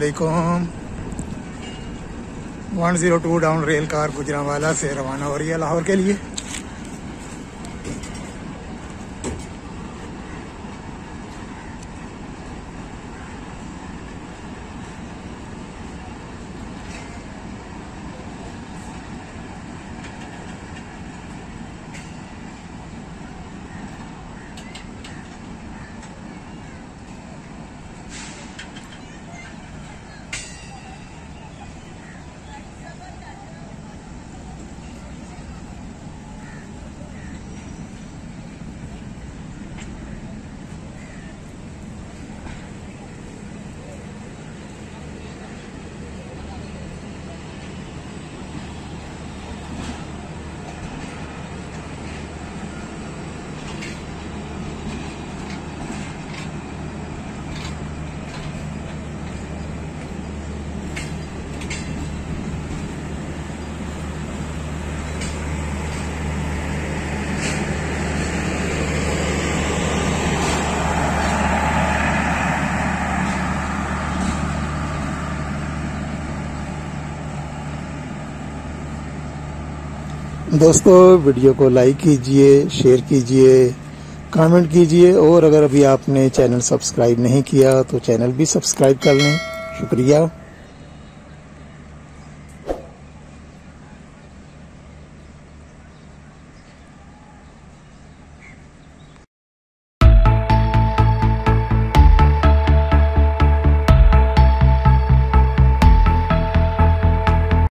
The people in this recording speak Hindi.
अस्सलामुअलैकुम। 102 डाउन रेल कार गुजरांवाला से रवाना हो रही है लाहौर के लिए। दोस्तों, वीडियो को लाइक कीजिए, शेयर कीजिए, कमेंट कीजिए और अगर अभी आपने चैनल सब्सक्राइब नहीं किया तो चैनल भी सब्सक्राइब कर लें। शुक्रिया।